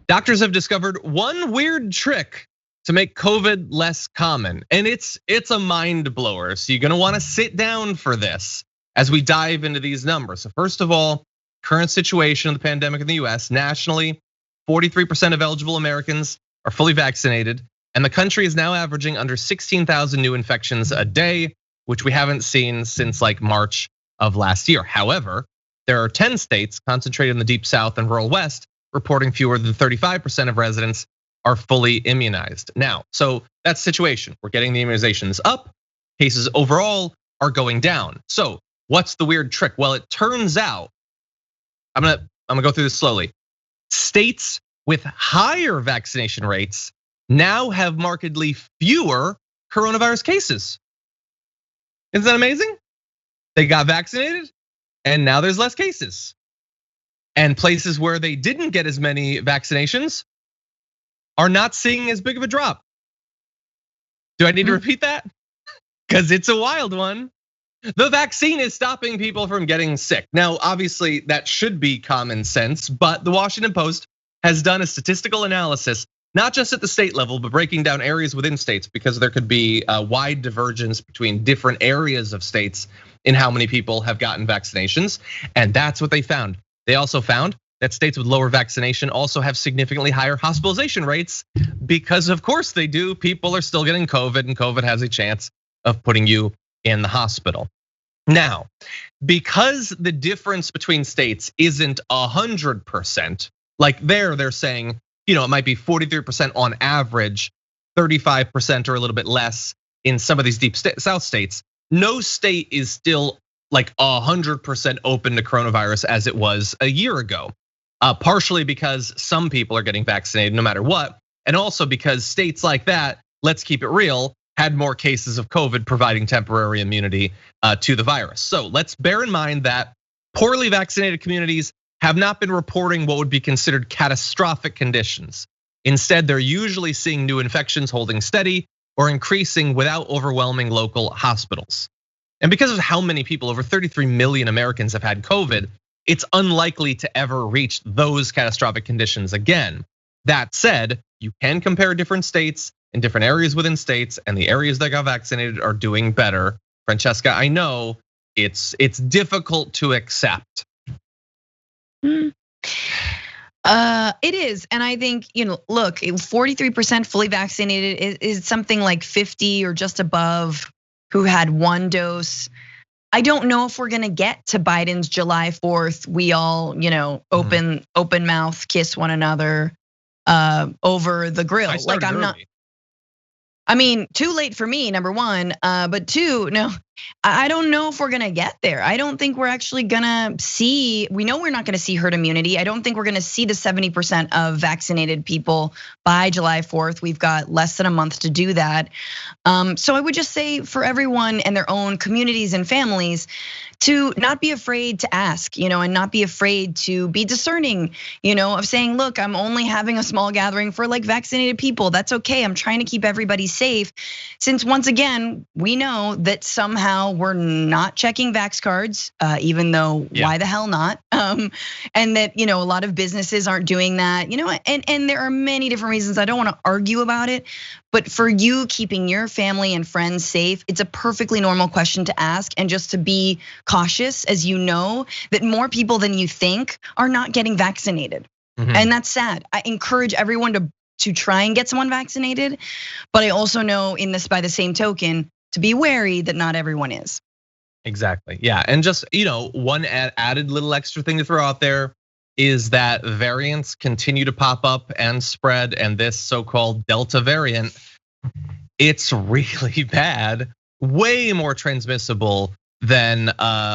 Doctors have discovered one weird trick to make COVID less common, and it's a mind blower. So you're gonna wanna sit down for this as we dive into these numbers. So first of all, current situation of the pandemic in the US, nationally, 43% of eligible Americans are fully vaccinated, and the country is now averaging under 16,000 new infections a day, which we haven't seen since like March of last year. However, there are 10 states concentrated in the deep South and rural West reporting fewer than 35% of residents are fully immunized. Now, so that's the situation. We're getting the immunizations up, cases overall are going down. So what's the weird trick? Well, it turns out, I'm gonna go through this slowly. States with higher vaccination rates now have markedly fewer coronavirus cases. Isn't that amazing? They got vaccinated and now there's less cases. And places where they didn't get as many vaccinations are not seeing as big of a drop. Do I need to repeat that? Because it's a wild one. The vaccine is stopping people from getting sick. Now, obviously that should be common sense, but the Washington Post has done a statistical analysis, not just at the state level, but breaking down areas within states because there could be a wide divergence between different areas of states in how many people have gotten vaccinations. And that's what they found. They also found that states with lower vaccination also have significantly higher hospitalization rates because of course they do. People are still getting COVID and COVID has a chance of putting you in the hospital. Now, because the difference between states isn't 100%, like they're saying, it might be 43% on average, 35% or a little bit less in some of these deep South states. No state is still like 100% open to coronavirus as it was a year ago. Partially because some people are getting vaccinated no matter what, and also because states like that, let's keep it real, had more cases of COVID providing temporary immunity to the virus. So let's bear in mind that poorly vaccinated communities have not been reporting what would be considered catastrophic conditions. Instead, they're usually seeing new infections holding steady or increasing without overwhelming local hospitals. And because of how many people, over 33 million Americans have had COVID, it's unlikely to ever reach those catastrophic conditions again. That said, you can compare different states and different areas within states, and the areas that got vaccinated are doing better. Francesca, I know it's difficult to accept. It is, and I think, look, 43% fully vaccinated is something like 50 or just above who had one dose. I don't know if we're gonna get to Biden's July 4th. We all, open mouth, kiss one another over the grill. Like I'm not. I mean, too late for me, number one. But two, no, I don't know if we're gonna get there. I don't think we're actually gonna see, we know we're not gonna see herd immunity. I don't think we're gonna see the 70% of vaccinated people by July 4th. We've got less than a month to do that. So I would just say for everyone and their own communities and families to not be afraid to ask, and not be afraid to be discerning, of saying, look, I'm only having a small gathering for like vaccinated people. That's okay. I'm trying to keep everybody safe. Since once again, we know that somehow we're not checking vax cards, even though why the hell not? And that, a lot of businesses aren't doing that, and there are many different reasons. I don't want to argue about it, but for you keeping your family and friends safe, it's a perfectly normal question to ask, and just to be cautious, as you know, that more people than you think are not getting vaccinated. And that's sad. I encourage everyone to try and get someone vaccinated, but I also know in this, by the same token, to be wary that not everyone is. Exactly, yeah, and just one added little extra thing to throw out there is that variants continue to pop up and spread, and this so-called Delta variant, it's really bad, way more transmissible than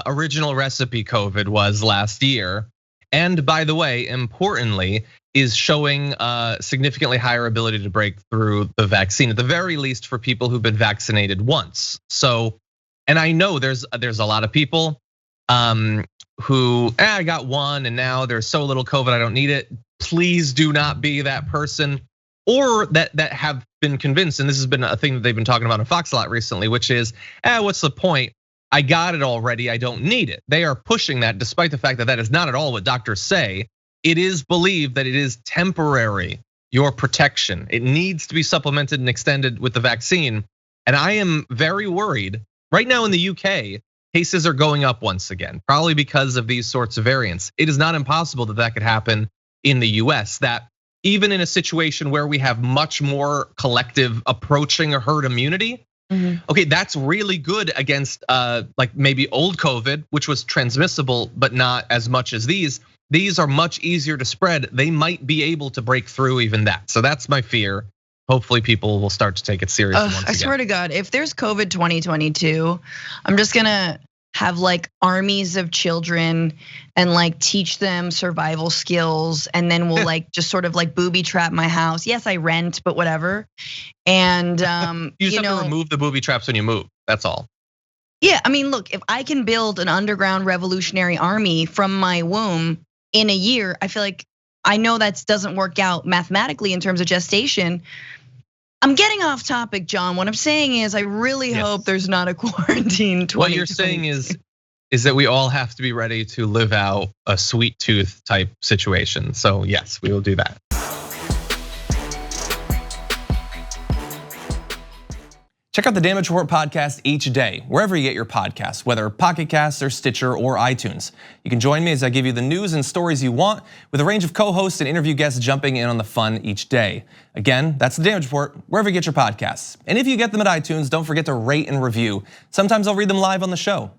original recipe COVID was last year. And by the way, importantly, is showing significantly higher ability to break through the vaccine, at the very least for people who've been vaccinated once. So, and I know there's a lot of people who, I got one and now there's so little COVID, I don't need it. Please do not be that person, or that have been convinced, and this has been a thing that they've been talking about on Fox a lot recently, which is, what's the point? I got it already, I don't need it. They are pushing that despite the fact that that is not at all what doctors say. it is believed that it is temporary, your protection. It needs to be supplemented and extended with the vaccine. And I am very worried. Right now in the UK, cases are going up once again, probably because of these sorts of variants. It is not impossible that that could happen in the US, that even in a situation where we have much more collective approaching a herd immunity, okay, that's really good against like maybe old COVID, which was transmissible, but not as much as these. These are much easier to spread. They might be able to break through even that. So that's my fear. Hopefully people will start to take it seriously once again. I swear to God, if there's COVID 2022, I'm just gonna have like armies of children and like teach them survival skills, and then we'll like just sort of like booby trap my house. Yes, I rent, but whatever. And you just have to remove the booby traps when you move. That's all. Yeah, I mean, look, if I can build an underground revolutionary army from my womb in a year, I feel like, I know that doesn't work out mathematically in terms of gestation. I'm getting off topic, John. What I'm saying is I really hope there's not a quarantine 2022. What you're saying is that we all have to be ready to live out a sweet tooth type situation. So yes, we will do that. Check out the Damage Report podcast each day, wherever you get your podcasts, whether Pocket Casts or Stitcher or iTunes. You can join me as I give you the news and stories you want, with a range of co-hosts and interview guests jumping in on the fun each day. Again, that's the Damage Report, wherever you get your podcasts. And if you get them at iTunes, don't forget to rate and review. Sometimes I'll read them live on the show.